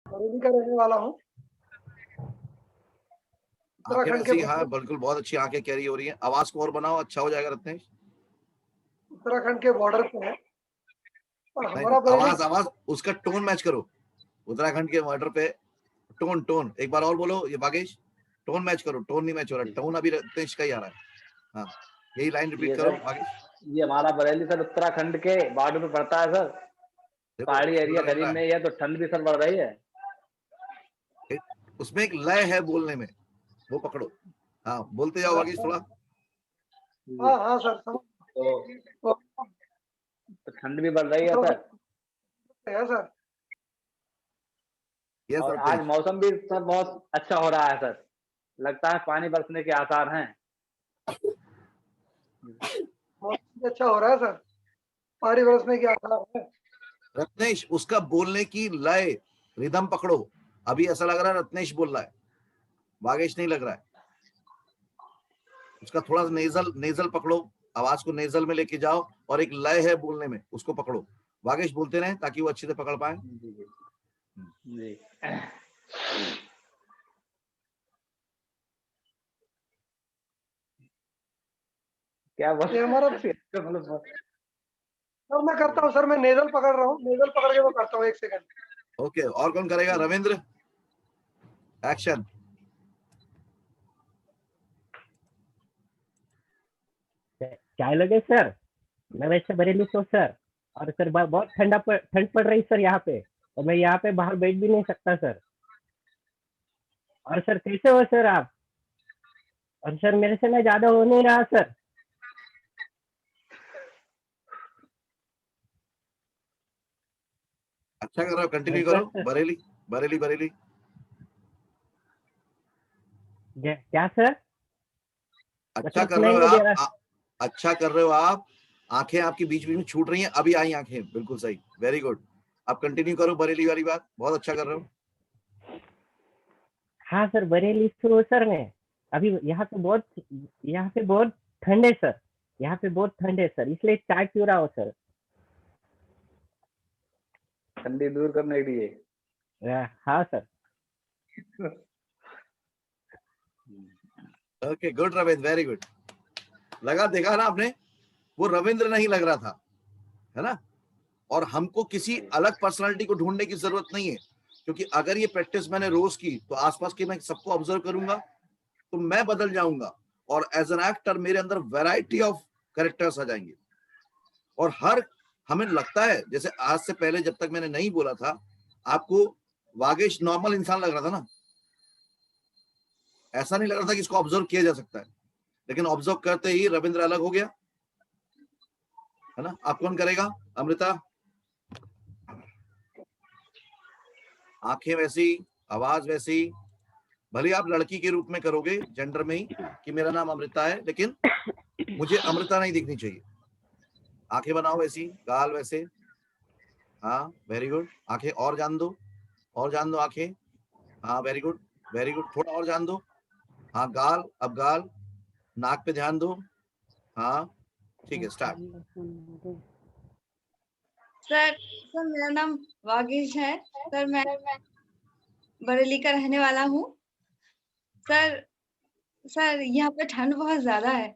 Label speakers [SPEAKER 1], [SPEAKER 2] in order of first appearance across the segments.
[SPEAKER 1] बरेली का रहने वाला हूँ।
[SPEAKER 2] आंखें
[SPEAKER 1] उत्तराखंड के
[SPEAKER 2] वैसी, हाँ बिल्कुल, बहुत अच्छी आंखें कैरी हो रही हैं। आवाज को और बनाओ, अच्छा हो जाएगा रत्नेश।
[SPEAKER 1] उत्तराखंड के बॉर्डर पे है और
[SPEAKER 2] नहीं
[SPEAKER 1] हमारा बरेली
[SPEAKER 2] आवाज आवाज उसका टोन मैच करो। उत्तराखंड के बॉर्डर पे टोन टोन एक बार और बोलो ये बागेश, टोन मैच करो। टोन नहीं मैच हो रहा, टोन अभी रत्नेश का ही आ रहा है। हाँ यही लाइन रिपीट करो बागेश।
[SPEAKER 3] ये हमारा बरेली सर उत्तराखंड के बॉर्डर पे पड़ता है सर, पहाड़ी एरिया करीब में है, तो ठंड भी सर बढ़ रही है।
[SPEAKER 2] उसमें एक लय है बोलने में, वो पकड़ो। हाँ बोलते जाओ बागेश थोड़ा।
[SPEAKER 1] हाँ हाँ सर
[SPEAKER 3] तो ठंड भी बढ़ रही है सर।
[SPEAKER 1] है सर।
[SPEAKER 2] यस
[SPEAKER 3] और आज मौसम भी सर बहुत अच्छा हो रहा है सर, लगता है पानी बरसने के आसार हैं।
[SPEAKER 1] मौसम अच्छा हो रहा है सर, पानी बरसने के आसार है।
[SPEAKER 2] रत्नेश उसका बोलने की लय रिदम पकड़ो। अभी ऐसा लग रहा है रत्नेश बोल रहा है, बागेश नहीं लग रहा है। उसका थोड़ा सा नेजल नेजल पकड़ो, आवाज को नेजल में लेके जाओ और एक लय है बोलने में, उसको पकड़ो। बागेश बोलते रहे ताकि वो अच्छे से पकड़ पाए।
[SPEAKER 3] जी क्या बोल
[SPEAKER 1] ये हमारा सर मैं करता हूँ सर, मैं नेजल पकड़ रहा हूँ, नेजल पकड़ के वो करता हूँ। 1 सेकंड।
[SPEAKER 2] ओके और कौन करेगा? रविंद्र एक्शन।
[SPEAKER 4] चाय लगे सर? मैं वैसे बरेली से हूँ सर, और सर बहुत ठंड पड़ रही सर यहाँ पे, और मैं यहाँ पे बाहर बैठ भी नहीं सकता सर। और सर कैसे हो सर आप? और सर मेरे से ना ज्यादा हो नहीं रहा सर।
[SPEAKER 2] अच्छा कर रहे हो, कंटिन्यू करो। बरेली बरेली बरेली।
[SPEAKER 4] क्या सर?
[SPEAKER 2] अच्छा कर रहे हो आप, अच्छा कर रहे हो आप। आंखें आपकी बीच बीच में छूट रही हैं, अभी आई आंखें, बिल्कुल सही, वेरी गुड। आप कंटिन्यू करो बरेली वाली बात, बहुत अच्छा कर रहे हो।
[SPEAKER 4] हाँ सर बरेली से हूँ सर मैं। अभी यहाँ पे बहुत ठंड है सर, यहाँ पे बहुत ठंड है सर, इसलिए चाय पी रहा हूँ सर।
[SPEAKER 3] ठंडी दूर करने के लिए।
[SPEAKER 4] हाँ sir.
[SPEAKER 2] Okay good Ravindra, very good. लगा, देखा ना आपने, वो रविंद्र नहीं लग रहा था, है ना। और हमको किसी अलग पर्सनालिटी को ढूंढने की जरूरत नहीं है, क्योंकि अगर ये प्रैक्टिस मैंने रोज की तो आसपास के मैं सबको ऑब्जर्व करूंगा तो मैं बदल जाऊंगा, और एज एन एक्टर मेरे अंदर वैरायटी ऑफ कैरेक्टर्स आ जाएंगे। और हर हमें लगता है जैसे आज से पहले जब तक मैंने नहीं बोला था, आपको वागेश नॉर्मल इंसान लग रहा था ना, ऐसा नहीं लग रहा था कि इसको ऑब्जर्व किया जा सकता है, लेकिन ऑब्जर्व करते ही रविंद्र अलग हो गया, है ना। आप कौन करेगा? अमृता। आंखें वैसी, आवाज वैसी, भले आप लड़की के रूप में करोगे जेंडर में ही कि मेरा नाम अमृता है, लेकिन मुझे अमृता नहीं दिखनी चाहिए। आंखें बनाओ वैसी, गाल वैसे। हाँ वेरी गुड। आंखें और जान दो, और जान दो आंखें। हाँ वेरी गुड, वेरी गुड, थोड़ा और जान दो। हाँ गाल, अब गाल, नाक पे ध्यान दो। हाँ ठीक है, स्टार्ट।
[SPEAKER 5] सर मेरा नाम वागीश है सर, मैं बरेली का रहने वाला हूँ सर। सर यहाँ पे ठंड बहुत ज्यादा है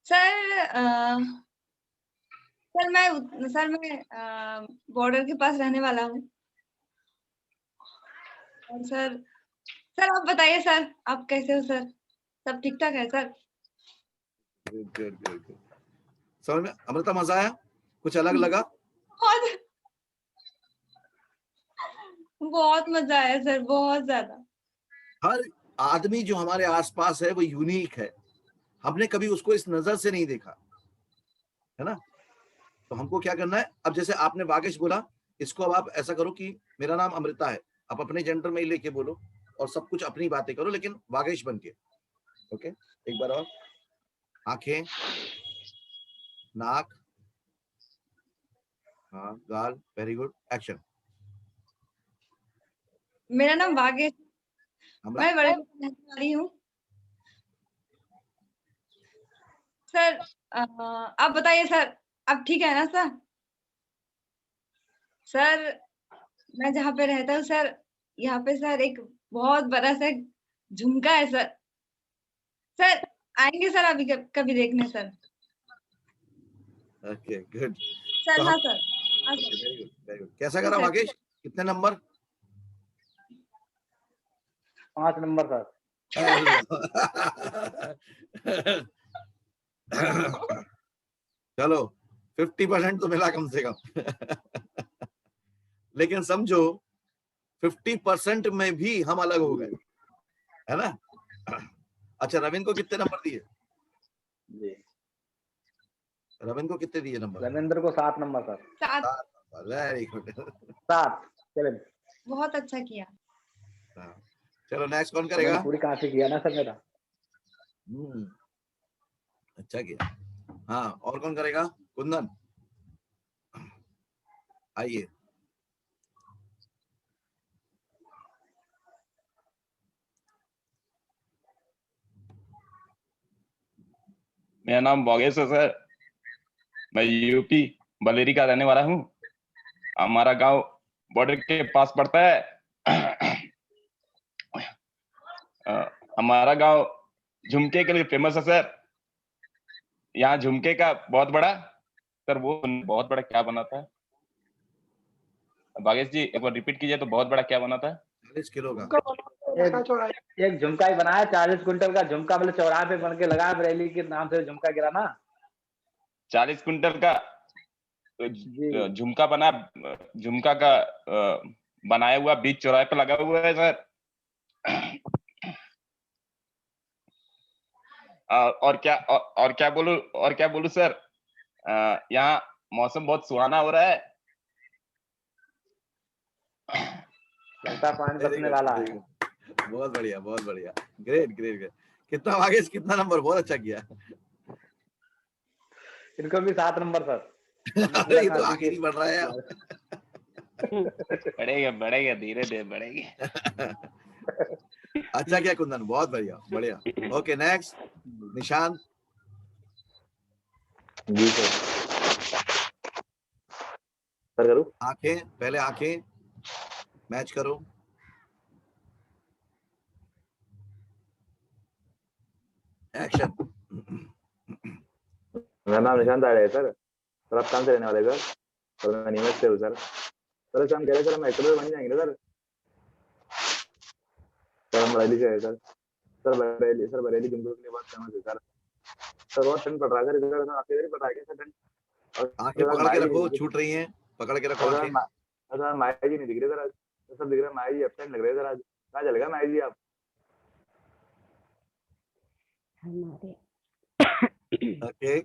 [SPEAKER 5] सर। सर मैं बॉर्डर के पास रहने वाला हूँ। और सर आप बताइए सर, आप कैसे हो सर? सब ठीक ठाक है sir?
[SPEAKER 2] Good good good good. समझ में अमृता मजा आया? कुछ अलग लगा?
[SPEAKER 5] बहुत मजा आया सर, बहुत ज्यादा।
[SPEAKER 2] हर आदमी जो हमारे आसपास है वो यूनिक है, हमने कभी उसको इस नजर से नहीं देखा, है ना। तो हमको क्या करना है, अब जैसे आपने वागेश बोला, इसको अब आप ऐसा करो कि मेरा नाम अमृता है, आप अपने जेंडर में ही लेके बोलो और सब कुछ अपनी बातें करो, लेकिन वागेश बन के। ओके एक बार और। आंखें, नाक, हाँ गाल, वेरी गुड, एक्शन।
[SPEAKER 5] मेरा नाम वागेश, मैं बरेली रहने वाली हूँ सर। आप बताइए सर, आप ठीक है ना सर? सर मैं जहाँ पे रहता हूँ सर, यहाँ पे सर एक बहुत बड़ा सा झुमका है सर। सर आएंगे सर अभी कभी देखने सर।
[SPEAKER 2] Okay good.
[SPEAKER 5] सर
[SPEAKER 2] तो
[SPEAKER 5] हाँ
[SPEAKER 2] हम
[SPEAKER 5] सर, हाँ sir.
[SPEAKER 2] Very good very good. कैसा
[SPEAKER 5] ठीक
[SPEAKER 2] करा
[SPEAKER 5] है।
[SPEAKER 2] वाकेश, कितने नंबर?
[SPEAKER 3] 5 number sir.
[SPEAKER 2] चलो 50% तो मिला कम से कम। लेकिन समझो 50% में भी हम अलग हो गए, है ना? अच्छा रविंद्र को कितने नंबर दिए?
[SPEAKER 3] जी
[SPEAKER 2] रविंद्र को कितने दिए नंबर?
[SPEAKER 3] रविंद्र को 7 number sir.
[SPEAKER 5] 7।
[SPEAKER 2] 7 number, very good.
[SPEAKER 3] 7 7।
[SPEAKER 5] बहुत अच्छा किया।
[SPEAKER 2] चलो नेक्स्ट कौन
[SPEAKER 3] मैंने
[SPEAKER 2] करेगा?
[SPEAKER 3] पूरी कॉपी किया ना सर मेरा।
[SPEAKER 2] अच्छा किया। हाँ और कौन करेगा? कुंदन आइए।
[SPEAKER 6] मेरा नाम बोगेश है सर। मैं यूपी बलेरी का रहने वाला हूँ। हमारा गांव बॉर्डर के पास पड़ता है। हमारा गांव झुमके के लिए फेमस है सर। यहाँ झुमके का बहुत बड़ा सर, वो बहुत बड़ा क्या बना था? बागेश जी एक बार रिपीट कीजिए तो, बहुत बड़ा क्या बना था?
[SPEAKER 2] 40 किलो का।
[SPEAKER 1] उसका चौड़ाई
[SPEAKER 3] एक झुमका ही बनाया 40 क्विंटल का झुमका, मतलब चौराहे पे बन के लगा बरेली के नाम से झुमका गिरा ना।
[SPEAKER 6] 40 क्विंटल का
[SPEAKER 3] जी
[SPEAKER 6] झुमका बना। झुमका का बनाया हुआ बीच चौराहे पे लगा हुआ है सर। और क्या बोलूं सर। यहाँ मौसम बहुत सुहाना हो रहा है।
[SPEAKER 3] लगता है पानी बरसने वाला है।
[SPEAKER 2] बहुत बढ़िया बहुत बढ़िया। Great great great. कितना आगे, कितना नंबर? बहुत अच्छा किया।
[SPEAKER 3] इनको भी 7 नंबर सर।
[SPEAKER 2] अरे ये तो आगे नहीं बढ़ रहा है यार।
[SPEAKER 6] बढ़ेगा धीरे धीरे बढ़ेगा।
[SPEAKER 2] अच्छा क्या कुंदन, बहुत बढ़िया बढ़िया। Okay next Nishant.
[SPEAKER 7] जी सर। सर करूँ?
[SPEAKER 2] आंखें पहले, आंखें मैच करो। एक्शन।
[SPEAKER 7] मेरा नाम निशांत आर्य है सर। सर आप कहाँ से रहने वाले सर? सर मैं नीमच से हूँ सर। सर हम कह रहे सर हम एक्टर बन जाएंगे सर। सर हम बरेली से है सर। सर बरेली झुमके के लिए बहुत फेमस है सर। सर बहुत ठंड पड़ रहा है सर इधर। सर आपके इधर पड़ रहा है क्या सर ठंड?
[SPEAKER 2] आंखें पकड़ के रखो, छूट रही हैं, पकड़ के रखो आंखें।
[SPEAKER 7] सर माया जी नहीं दिख रहे सर आज। सब दिख रहा है, माया जी एब्सेंट लग रहे हैं सर आज। कहाँ चल गए माया जी आप?
[SPEAKER 2] ओके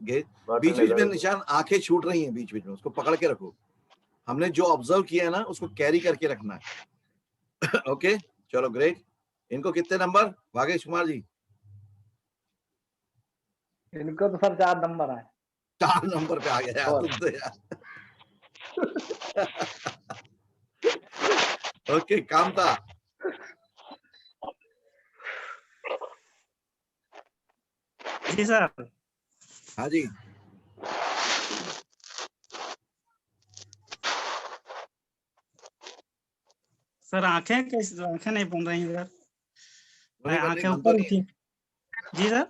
[SPEAKER 2] बीच बीच में निशान आंखें छूट रही हैं, बीच बीच में उसको पकड़ के रखो। हमने जो ऑब्जर्व किया है ना उसको कैरी करके रखना है। ओके चलो ग्रेट। इनको कितने नंबर भागेश कुमार जी?
[SPEAKER 3] इनको तो सर 4 नंबर है।
[SPEAKER 2] 4 नंबर पे आ गया यार तुम तो यार। ओके कामता।
[SPEAKER 8] जी सर।
[SPEAKER 2] हाँ जी
[SPEAKER 8] सर आंखें कैसे, आंखें नहीं बन रही सर। आंखें
[SPEAKER 2] मन तो
[SPEAKER 8] ऊपर
[SPEAKER 2] नहीं
[SPEAKER 8] उठी। जी सर।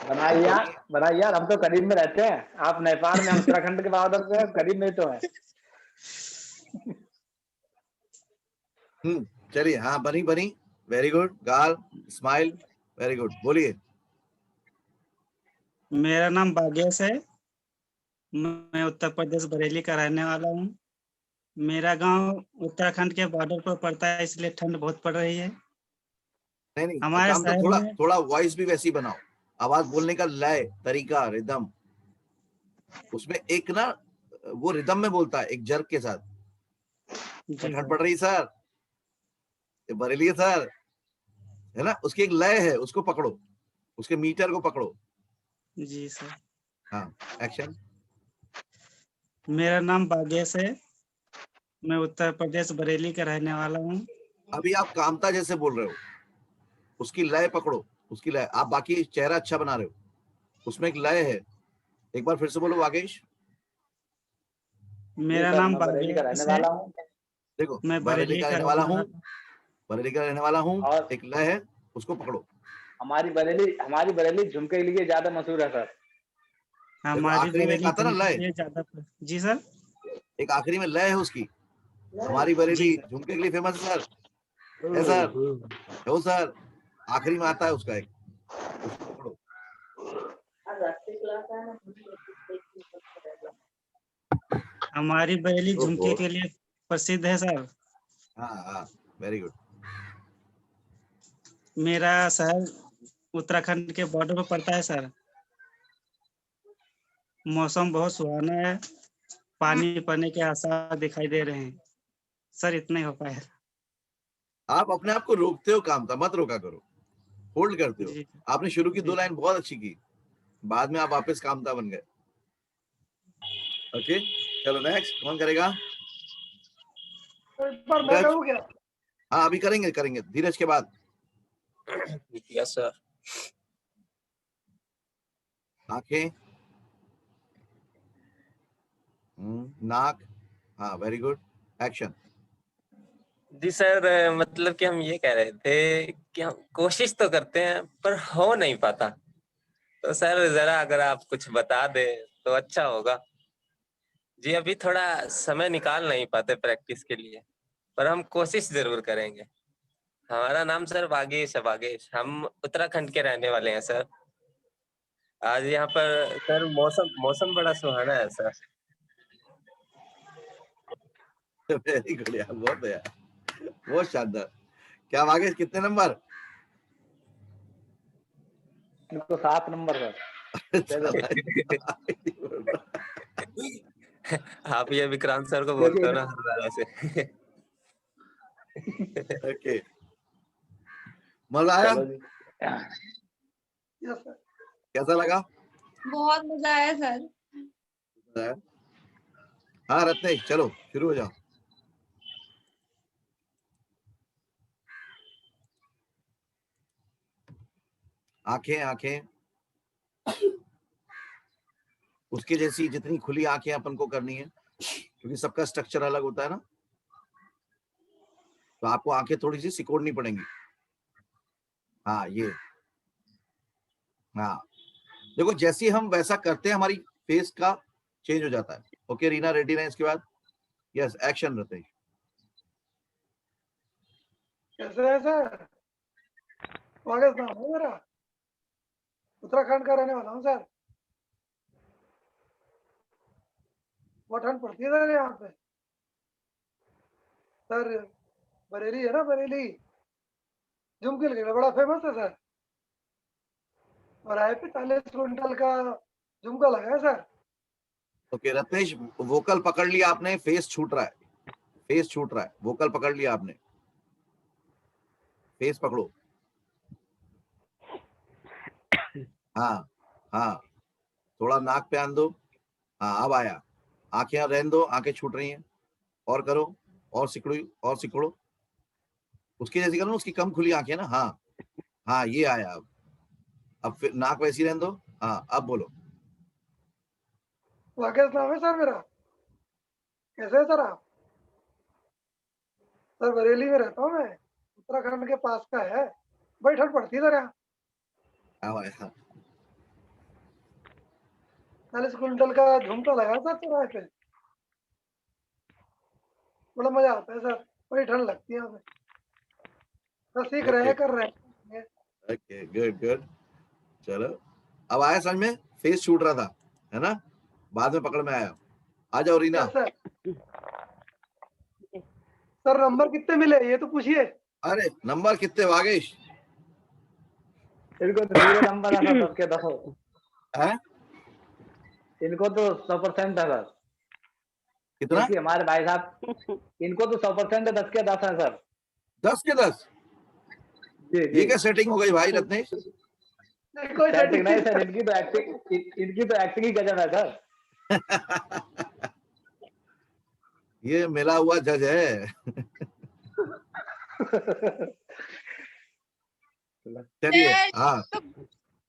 [SPEAKER 3] बनाइए यार, हम तो करीब में रहते हैं। आप नेपाल में, हम उत्तराखंड के बॉर्डर पे, करीब में तो है।
[SPEAKER 2] चलिए हाँ बनी बनी। Very good. गाल स्माइल वेरी गुड। बोलिए।
[SPEAKER 8] मेरा नाम बागेश है। मैं उत्तर प्रदेश बरेली का रहने वाला हूँ। मेरा गांव उत्तराखंड के बॉर्डर पर पड़ता है, इसलिए ठंड बहुत पड़ रही है।
[SPEAKER 2] नहीं
[SPEAKER 8] हमारे
[SPEAKER 2] काम तो
[SPEAKER 8] शहर
[SPEAKER 2] थोड़ा
[SPEAKER 8] में
[SPEAKER 2] थोड़ा वॉइस भी वैसी बनाओ, आवाज बोलने का लय तरीका रिदम, उसमें एक ना वो रिदम में बोलता है एक जर्क के साथ। ठंड पड़ रही सर, ये बरेली है सर, है ना, उसकी एक लय है, उसको पकड़ो, उसके मीटर को पकड़ो।
[SPEAKER 8] जी सर।
[SPEAKER 2] हाँ एक्शन।
[SPEAKER 8] मेरा नाम बागेश है। मैं उत्तर प्रदेश बरेली का रहने वाला हूँ।
[SPEAKER 2] अभी आप कामता जैसे बोल रहे हो, उसकी लय पकड़ो, उसकी लय। आप बाकी चेहरा अच्छा बना रहे हो, उसमें एक लय है। एक बार फिर से बोलो वागेश।
[SPEAKER 8] मेरा नाम
[SPEAKER 3] बरेली का रहने
[SPEAKER 8] बागेश है।
[SPEAKER 3] वाला हूँ।
[SPEAKER 2] देखो
[SPEAKER 8] मैं
[SPEAKER 2] बरेली का रहने वाला हूँ, बरेली का रहने वाला हूँ,
[SPEAKER 3] और
[SPEAKER 2] एक लय है, उसको पकड़ो।
[SPEAKER 3] हमारी बरेली झुमके के लिए ज्यादा मशहूर है सर।
[SPEAKER 8] हमारी
[SPEAKER 2] आखिरी में
[SPEAKER 8] बरेली
[SPEAKER 2] कहा था ना
[SPEAKER 8] झुमके
[SPEAKER 2] लय,
[SPEAKER 8] के लिए ज्यादा। जी सर।
[SPEAKER 2] एक आखिरी में लय है उसकी। हमारी बरेली
[SPEAKER 8] जी सर।
[SPEAKER 2] झुमके के लिए फेमस है सर। है सर, हो सर, आखिरी में आता है उसका एक, उसको पकड़ो।
[SPEAKER 8] हमारी बरेली झुमके
[SPEAKER 7] ओहो।
[SPEAKER 8] के लिए प्रसिद्ध है सर।
[SPEAKER 2] हाँ हाँ, वेरी गुड।
[SPEAKER 8] मेरा शहर उत्तराखंड के बॉर्डर पर पड़ता है सर। मौसम बहुत सुहाना है, पानी पड़ने के आसार दिखाई दे रहे हैं। सर इतना ही हो पाया।
[SPEAKER 2] आप अपने आप को रोकते हो काम था, मत रोका करो, होल्ड करते हो।
[SPEAKER 8] जी
[SPEAKER 2] आपने शुरू की
[SPEAKER 8] जी
[SPEAKER 2] 2 लाइन बहुत अच्छी की, बाद में आप वापस कामता बन गए। ओके, चलो नेक्स्ट, कौन करेगा?
[SPEAKER 1] तो एक बार मैं
[SPEAKER 2] धीरज?
[SPEAKER 1] करूँ क्या?
[SPEAKER 2] हाँ अभी करेंगे करेंगे, धीरज के बाद।
[SPEAKER 9] Yes sir.
[SPEAKER 2] आंखें, नाक, हाँ वेरी गुड, एक्शन।
[SPEAKER 9] जी सर, मतलब कि हम ये कह रहे थे कि हम कोशिश तो करते हैं पर हो नहीं पाता, तो सर जरा अगर आप कुछ बता दे तो अच्छा होगा। जी अभी थोड़ा समय निकाल नहीं पाते प्रैक्टिस के लिए, पर हम कोशिश जरूर करेंगे। हमारा नाम सर वागेश है, वागेश। हम उत्तराखंड के रहने वाले हैं सर। आज यहाँ पर सर मौसम मौसम बड़ा सुहाना है सर।
[SPEAKER 2] वेरी गुड यार, बहुत है यार, बहुत शानदार। क्या वागेश, कितने नंबर?
[SPEAKER 3] इनको 7 नंबर सर।
[SPEAKER 9] आप ये विक्रांत सर को बोलते हो ना ऐसे।
[SPEAKER 2] ओके, मजा आया?
[SPEAKER 3] चलो जी।
[SPEAKER 1] Yes sir.
[SPEAKER 2] कैसा लगा?
[SPEAKER 5] बहुत मजा आया सर।
[SPEAKER 2] हाँ रत्नेश, चलो शुरू हो जाओ। आंखें, आंखें उसके जैसी जितनी खुली आंखें अपन को करनी है, क्योंकि सबका स्ट्रक्चर अलग होता है ना, तो आपको आंखें थोड़ी सी सिकोड़नी पड़ेंगी। हाँ ये, हाँ देखो जैसे हम वैसा करते हैं हमारी फेस का चेंज हो जाता है। ओके रीना, रेडी ना इसके बाद? Yes, action Ratnesh.
[SPEAKER 1] कैसे है सर? वागेश नाम है मेरा, उत्तराखंड का रहने वाला हूँ सर। बहुत ठंड पड़ती है सर यहाँ पे सर। बरेली है ना, बरेली झुमके के लिए बड़ा फेमस है सर। और आए पे 40 क्विंटल का झुमका लगा है सर।
[SPEAKER 2] ओके रत्नेश, वोकल पकड़ लिया आपने, फेस छूट रहा है, फेस छूट रहा है, वोकल पकड़ लिया आपने, फेस पकड़ो। हाँ हाँ, थोड़ा नाक पे आन दो। हाँ अब आया, आंखें रहने दो, आंखें छूट रही हैं, और करो, और सिकड़ो, और सिकड़ो, उसकी जैसी करो, उसकी कम खुली आंखें ना। हाँ हाँ ये आया, अब फिर नाक वैसी रहने दो। हाँ अब बोलो।
[SPEAKER 1] वागेश नाम है सर मेरा। कैसे है सर आप? सर बरेली में रहता हूँ मैं, उत्तराखंड के पास का है। बड़ी ठंड पड़ती है सर यहाँ।
[SPEAKER 2] अब आया,
[SPEAKER 1] 40 क्विंटल का झुमका लगा सर चौराहे पे। बड़ा मजा आता है सर, बड़ी ठंड लगती है यहाँ पे। बस सीख रहे हैं, कर रहे हैं।
[SPEAKER 2] ओके गुड गुड, चलो अब आया समझ में, फेस छूट रहा था है ना, बाद में पकड़ में आया। आ जाओ Reena.
[SPEAKER 1] Yes sir. Sir number कितने मिले ये तो पूछिए।
[SPEAKER 2] अरे नंबर कितने वागेश?
[SPEAKER 3] इनको तो 0 नंबर है सर, 10 के 10
[SPEAKER 2] है?
[SPEAKER 3] इनको तो 100% है सर,
[SPEAKER 2] कितना?
[SPEAKER 3] क्योंकि हमारे भाई साहब इनको तो 100% है, 10 के 10 है सर।
[SPEAKER 2] 10 के 10?
[SPEAKER 3] जी
[SPEAKER 2] ये
[SPEAKER 3] जी।
[SPEAKER 2] क्या सेटिंग हो गई भाई रत्नेश?
[SPEAKER 1] कोई
[SPEAKER 3] सेटिंग नहीं सर, इनकी तो एक्टिंग ही गजब है सर।
[SPEAKER 2] ये मिला हुआ जज है। चलिए हाँ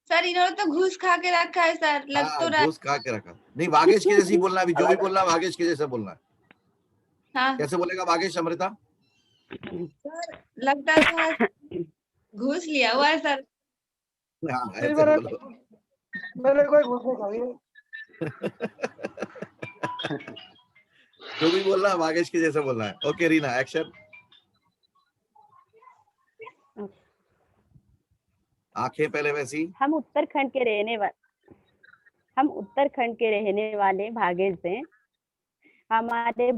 [SPEAKER 5] सर इन्होंने तो घूस खा के रखा है सर, लग
[SPEAKER 2] हाँ,
[SPEAKER 5] तो रहा
[SPEAKER 2] घूस खा के रखा नहीं, वागेश के जैसी बोलना, अभी जो भी बोलना वागेश के जैसा बोलना है।
[SPEAKER 5] हाँ।
[SPEAKER 2] कैसे बोलेगा वागेश? अमृता
[SPEAKER 5] सर लगता है घूस लिया हुआ है सर।
[SPEAKER 2] हाँ
[SPEAKER 1] नहीं,
[SPEAKER 2] ऐसे बोलो।
[SPEAKER 1] मैंने कोई घूस नहीं खाई है।
[SPEAKER 2] जो भी बोलना है भागेश के जैसे बोलना है। Okay Reena, action. आंखें पहले वैसी।
[SPEAKER 10] हम उत्तराखंड के रहने वाले भागेश हैं। हमारे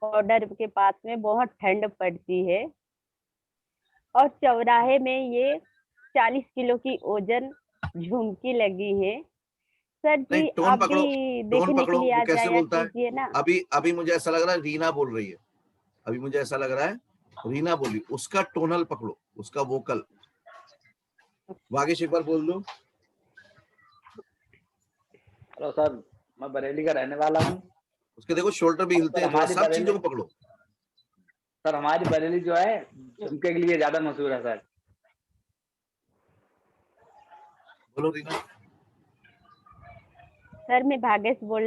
[SPEAKER 10] बॉर्डर के पास में बहुत ठंड पड़ती है और चौराहे में ये 40 किलो की ओजन झुमकी लगी है। सर
[SPEAKER 2] नहीं,
[SPEAKER 10] जी
[SPEAKER 2] टोन
[SPEAKER 10] आप
[SPEAKER 2] पकड़ो,
[SPEAKER 10] भी
[SPEAKER 2] टोन
[SPEAKER 10] देखने के
[SPEAKER 2] पकड़ो।
[SPEAKER 10] लिए
[SPEAKER 2] वो
[SPEAKER 10] आ
[SPEAKER 2] कैसे
[SPEAKER 10] जाया
[SPEAKER 2] बोलता है?
[SPEAKER 10] कीजिए ना।
[SPEAKER 2] अभी मुझे ऐसा लग रहा है रीना बोल रही है। अभी मुझे ऐसा लग रहा है रीना बोली। उसका टोनल पकड़ो, उसका वोकल। भागेश एक बार बोल दो।
[SPEAKER 3] हेलो सर, मैं बरेली का रहने वाला हूँ।
[SPEAKER 2] उसके देखो शोल्डर भी हिलते हैं, थोड़ा
[SPEAKER 3] हमारी
[SPEAKER 2] सब चीजों
[SPEAKER 3] बरेली,
[SPEAKER 2] को पकड़ो।
[SPEAKER 3] सर हमारी बरेली जो है झुमके के लिए ज्यादा मशहूर है सर।
[SPEAKER 2] बोलो रीना।
[SPEAKER 10] सर मैं भागेश बोल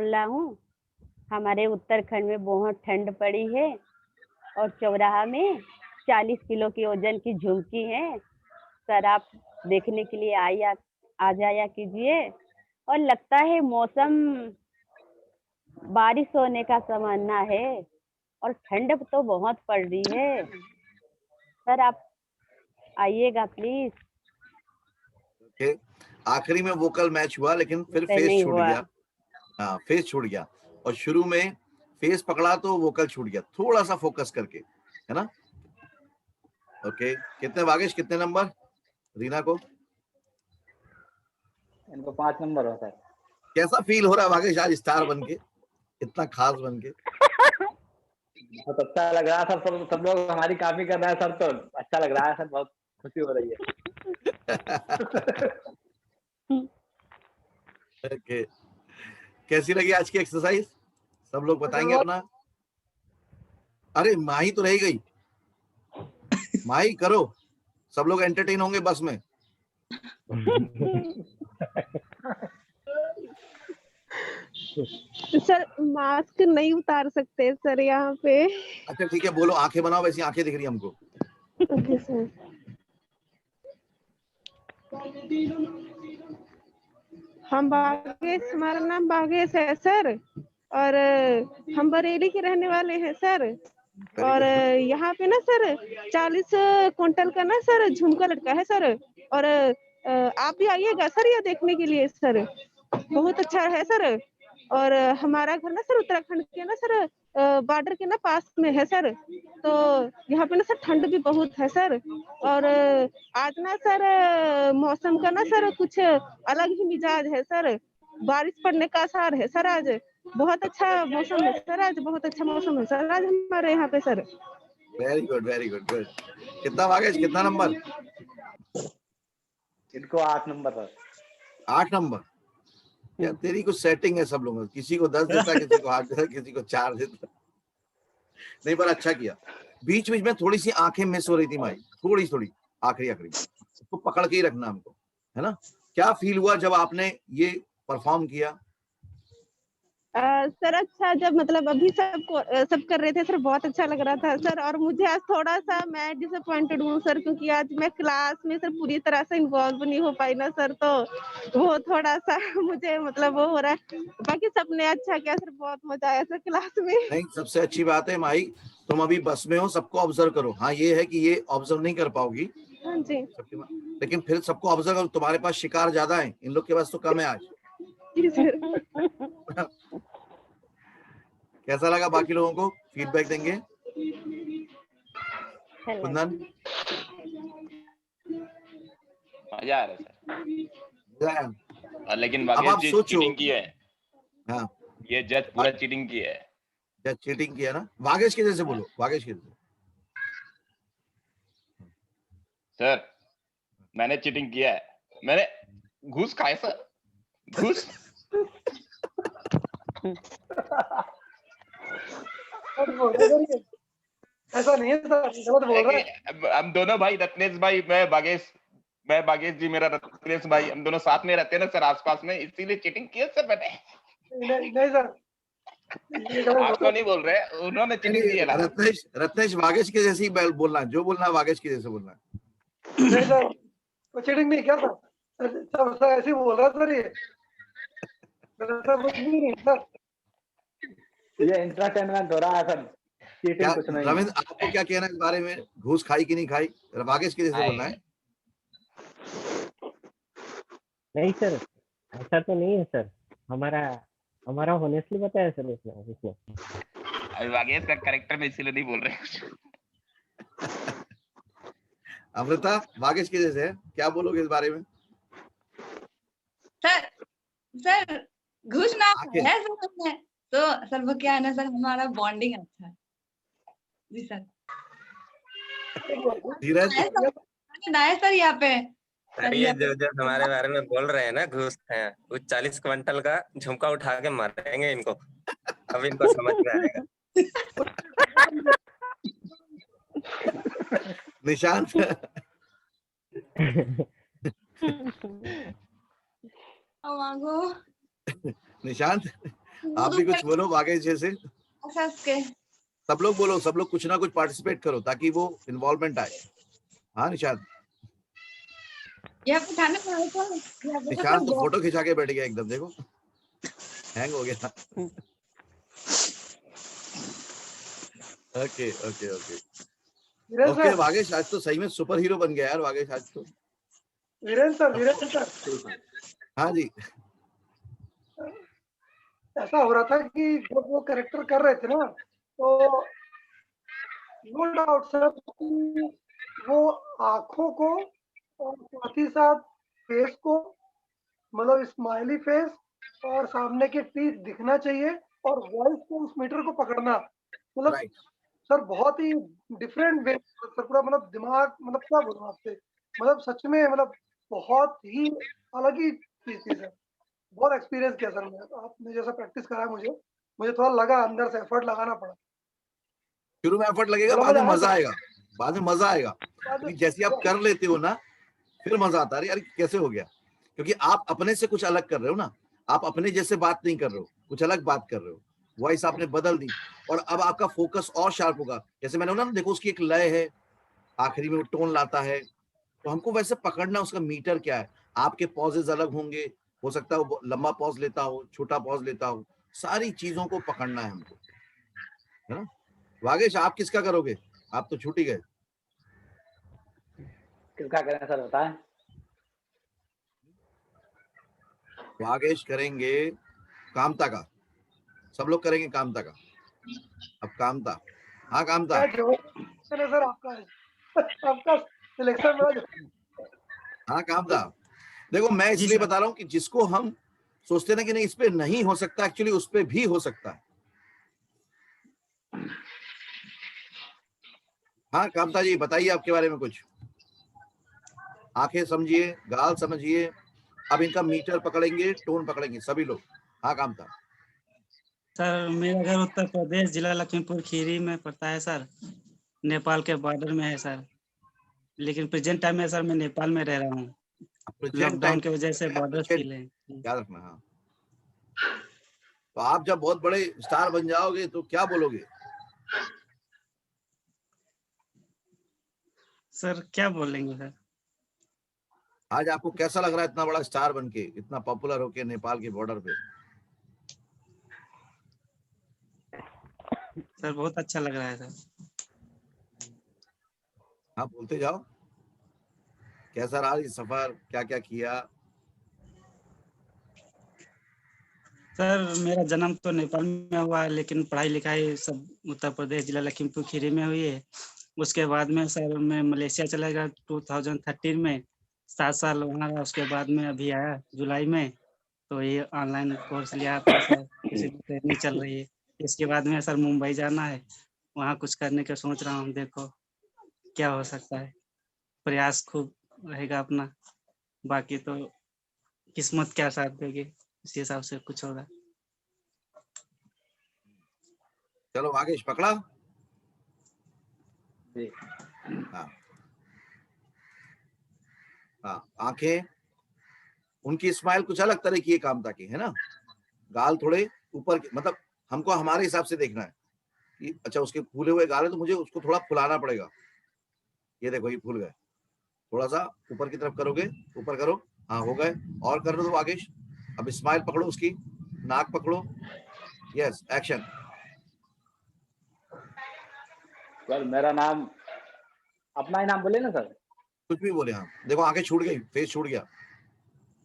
[SPEAKER 10] रहा हूँ। हमारे उत्तराखंड में बहुत ठंड पड़ी है और चौराहा में 40 किलो की ओजन की झुमकी है। सर आप देखने के लिए आ जाया कीजिए। और लगता है मौसम बारिश होने का समाना है और ठंड तो बहुत पड़ रही है। सर आप आइएगा प्लीज।
[SPEAKER 2] ओके, आखिरी में वोकल मैच हुआ लेकिन फिर फेस
[SPEAKER 10] नहीं
[SPEAKER 2] छूट
[SPEAKER 10] हुआ।
[SPEAKER 2] गया। हाँ फेस छूट गया और शुरू में फेस पकड़ा तो वोकल छूट गया। थोड़ा सा फोकस करके, है ना? ओके, कितने भागेश, कितने नंबर रीना को?
[SPEAKER 3] इनको 5 नंबर हो सर।
[SPEAKER 2] कैसा फील हो रहा है भागेश आज स्टार बन के, इतना खास बन के?
[SPEAKER 3] बहुत अच्छा लग रहा है सर। सब लोग हमारी कॉपी कर रहे हैं सर, तो अच्छा लग रहा है सर। बहुत खुशी हो रही है।
[SPEAKER 2] ओके, कैसी लगी आज की एक्सरसाइज? सब लोग बताएंगे अपना। अरे माही तो रह गई। माही करो, सब लोग एंटरटेन होंगे बस में।
[SPEAKER 11] सर मास्क नहीं उतार सकते सर यहाँ पे।
[SPEAKER 2] अच्छा ठीक है, बोलो। आंखें बनाओ, वैसी आंखें दिख रही हमको।
[SPEAKER 11] Okay sir. हम बागेश, हमारा नाम बागेश है सर। और हम बरेली के रहने वाले हैं सर। और यहाँ पे ना सर 40 क्विंटल का ना सर झुमका लटका है सर। और आप भी आइएगा सर ये देखने के लिए सर। बहुत अच्छा है सर। और हमारा घर ना सर उत्तराखंड के ना सर बॉर्डर के ना पास में है सर। तो यहाँ पे ना सर ठंड भी बहुत है सर। और आज ना सर मौसम का ना सर कुछ अलग ही मिजाज है सर। बारिश पड़ने का आसार है सर। आज बहुत अच्छा मौसम है सर। आज बहुत अच्छा मौसम है सर आज हमारे यहाँ पे sir.
[SPEAKER 2] Very good, very good, good. कितना भागेश, कितना नंबर?
[SPEAKER 3] इनको 8 नंबर सर।
[SPEAKER 2] 8 नंबर? यार तेरी कुछ सेटिंग है सब लोगों, किसी को 10 देता, किसी को 8 देता, किसी को 4 देता। नहीं पर अच्छा किया। बीच बीच में थोड़ी सी आंखें मिस हो रही थी माई, थोड़ी आखिरी उसको पकड़ के ही रखना हमको, है ना? क्या फील हुआ जब आपने ये परफॉर्म किया?
[SPEAKER 11] सर अच्छा, जब मतलब अभी सब कर रहे थे सर, बहुत अच्छा लग रहा था सर। और मुझे आज थोड़ा सा मैं डिसअपॉइंटेड हूँ सर, क्योंकि आज मैं क्लास में सर पूरी तरह से इन्वॉल्व नहीं हो पाई ना सर। तो वो थोड़ा सा मुझे मतलब वो हो रहा है। बाकी सबने अच्छा किया सर, बहुत मजा आया सर क्लास में।
[SPEAKER 2] नहीं, सबसे अच्छी बात है माई, तुम अभी बस में हो, सबको ऑब्जर्व करो। हाँ ये है कि ये ऑब्जर्व नहीं कर पाओगी,
[SPEAKER 11] हाँ जी,
[SPEAKER 2] लेकिन फिर सबको ऑब्जर्व करो। तुम्हारे पास शिकार ज्यादा है, इन लोग के पास तो कम है आज।
[SPEAKER 11] जी सर।
[SPEAKER 2] कैसा लगा? बाकी लोगों को फीडबैक देंगे। कुंदन?
[SPEAKER 6] मजा आ रहा है सर। लेकिन
[SPEAKER 2] अब
[SPEAKER 6] भागेश
[SPEAKER 2] आप
[SPEAKER 6] जी
[SPEAKER 2] सोचो।
[SPEAKER 6] चीटिंग की है।
[SPEAKER 2] हाँ,
[SPEAKER 6] ये जज पूरा चीटिंग की है।
[SPEAKER 2] जज चीटिंग किया ना? भागेश के जैसे बोलो, भागेश के जैसे।
[SPEAKER 6] सर मैंने चीटिंग किया है, मैंने घूस खाए सर, घूस।
[SPEAKER 1] ऐसा नहीं है सर, गलत बोल रहा है।
[SPEAKER 6] हम दोनों भाई, रत्नेश भाई, मैं भागेश जी, मेरा रत्नेश भाई, हम दोनों साथ में रहते हैं ना सर आसपास में, इसीलिए चीटिंग किया सर मैंने।
[SPEAKER 1] नहीं सर, ये गलत
[SPEAKER 6] आपको नहीं बोल रहे, उन्होंने चीटिंग दी है ना।
[SPEAKER 2] रत्नेश वागेश के जैसे ही बोलना है, जो बोलना है वागेश के जैसे बोलना है।
[SPEAKER 1] नहीं सर, वो चीटिंग नहीं किया था सब सर, ऐसे ही बोल रहा सर ये सर, कुछ नहीं है सर।
[SPEAKER 3] ये एंटरटेनमेंट हो रहा है सर,
[SPEAKER 2] क्या
[SPEAKER 3] चीटिंग कुछ नहीं है।
[SPEAKER 2] रविंद्र आपको क्या कहना है इस बारे में, घूस खाई कि नहीं खाई? वागेश के जैसे बोलना है।
[SPEAKER 4] नहीं सर, ऐसा तो नहीं है सर, हमारा होनेस्टली बताया सर उसने।
[SPEAKER 6] अभी वागेश का कैरेक्टर में इसीलिए नहीं बोल रहे कुछ।
[SPEAKER 2] अमृता वागेश के जैसे है, क्या बोलोगे इस बारे में?
[SPEAKER 5] सर घुस ना
[SPEAKER 2] आके।
[SPEAKER 5] है सर उसने, तो सर वो क्या है ना सर, हमारा बॉन्डिंग अच्छा है जी सर।
[SPEAKER 2] धीरज
[SPEAKER 5] ना है सर यहाँ पे।
[SPEAKER 9] सर ये जो हमारे बारे में बोल रहे हैं ना घूस खाया, वो 40 क्विंटल का झुमका उठा के मारेंगे इनको, अब इनको समझ में आएगा।
[SPEAKER 2] निशांत
[SPEAKER 5] मांगो
[SPEAKER 2] निशांत आप भी कुछ बोलो वागेश जैसे। सब लोग बोलो, सब लोग कुछ ना कुछ पार्टिसिपेट करो ताकि वो इन्वॉल्वमेंट आए। हाँ निशांत, निशांत तो फोटो खिंचा के बैठ गया एकदम, देखो हैंग हो गया। Okay okay okay okay Vagesh आज तो सही में सुपर हीरो बन गया यार वागेश आज तो।
[SPEAKER 1] वीरेंद्र सर
[SPEAKER 2] हाँ जी,
[SPEAKER 1] ऐसा हो रहा था कि जब वो कैरेक्टर कर रहे थे ना, तो नो डाउट सर वो आंखों को और साथ ही साथ फेस को, मतलब स्माइली फेस और सामने के टीथ दिखना चाहिए और वॉइस को उस मीटर को पकड़ना, मतलब सर बहुत ही डिफरेंट वे सर, पूरा मतलब दिमाग, मतलब क्या बोलूं आपसे, मतलब सच में मतलब बहुत ही अलग ही चीज थी सर। बहुत एक्सपीरियंस किया सर मैं, आपने जैसा प्रैक्टिस कराया मुझे थोड़ा लगा, अंदर से एफर्ट लगाना पड़ा।
[SPEAKER 2] शुरू में एफर्ट लगेगा, बाद में मजा आएगा, बाद में मजा आएगा, क्योंकि जैसे आप कर लेते हो ना फिर मजा आता है। यार कैसे हो गया, क्योंकि आप अपने से कुछ अलग कर रहे हो ना, आप अपने जैसे बात नहीं कर रहे हो, कुछ अलग बात कर रहे हो, वॉइस आपने बदल दी और अब आपका फोकस और शार्प होगा। जैसे मैंने बोला ना, देखो उसकी एक लय है, आखिरी में वो टोन लाता है, तो हमको वैसे पकड़ना, उसका मीटर क्या है। आपके पॉजेज अलग होंगे, हो सकता है वो लंबा पॉज लेता हो, छोटा पॉज लेता हो, सारी चीजों को पकड़ना है हमको, है ना। वागेश आप किसका करोगे? आप तो छूट ही गए।
[SPEAKER 3] किसका करें सर बताएं?
[SPEAKER 2] वागेश करेंगे कामता का, सब लोग करेंगे कामता का। अब कामता, हाँ कामता
[SPEAKER 1] सर आपका सिलेक्शन।
[SPEAKER 2] हाँ कामता, देखो मैं इसलिए बता रहा हूँ कि जिसको हम सोचते ना कि नहीं इस पे नहीं हो सकता, एक्चुअली उस पे भी हो सकता है। हाँ कामता जी बताइए आपके बारे में कुछ। आंखें समझिए, गाल समझिए, अब इनका मीटर पकड़ेंगे, टोन पकड़ेंगे सभी लोग। हाँ कामता।
[SPEAKER 8] सर मेरा घर उत्तर प्रदेश, जिला लखीमपुर खीरी में पड़ता है सर, नेपाल के बॉर्डर में है सर, लेकिन प्रेजेंट टाइम में सर मैं नेपाल में रह रहा हूँ, लॉकडाउन की वजह से बॉर्डर सील है।
[SPEAKER 2] याद रखना। हाँ तो आप जब बहुत बड़े स्टार बन जाओगे तो क्या बोलोगे?
[SPEAKER 8] सर क्या बोलेंगे सर?
[SPEAKER 2] आज आपको कैसा लग रहा है इतना बड़ा स्टार बनके, इतना पॉपुलर होके नेपाल के बॉर्डर पे?
[SPEAKER 8] सर बहुत अच्छा लग रहा है सर।
[SPEAKER 2] हाँ बोलते जाओ, कैसा रहा ये सफर, क्या क्या किया?
[SPEAKER 8] सर मेरा जन्म तो नेपाल में हुआ है, लेकिन पढ़ाई लिखाई सब उत्तर प्रदेश, जिला लखीमपुर खीरी में हुई है। उसके बाद में सर मैं मलेशिया चला गया 2013 में, 7 साल वहाँ रहा। उसके बाद में अभी आया जुलाई में, तो ये ऑनलाइन कोर्स लिया था सर, इसी ट्रेनिंग चल रही है। इसके बाद में सर मुंबई जाना है, वहाँ कुछ करने का सोच रहा हूँ, देखो क्या हो सकता है। प्रयास खूब रहेगा अपना, बाकी तो किस्मत क्या साथ देगी इसी हिसाब से कुछ होगा।
[SPEAKER 2] चलो आगे पकड़ा। हाँ हाँ, आंखें, उनकी स्माइल कुछ अलग तरह की है कामता की, है ना। गाल थोड़े ऊपर, मतलब हमको हमारे हिसाब से देखना है कि अच्छा उसके फूले हुए गाल है तो मुझे उसको थोड़ा फुलाना पड़ेगा। ये देखो ये फूल गए, थोड़ा सा ऊपर की तरफ करोगे, ऊपर करो, हाँ हो गए, और कर दो वागेश। अब स्माइल पकड़ो, उसकी नाक पकड़ो, यस एक्शन।
[SPEAKER 3] सर मेरा नाम, अपना ही नाम बोले ना सर?
[SPEAKER 2] कुछ भी बोले, हाँ देखो आंखें छूट गई, फेस छूट गया,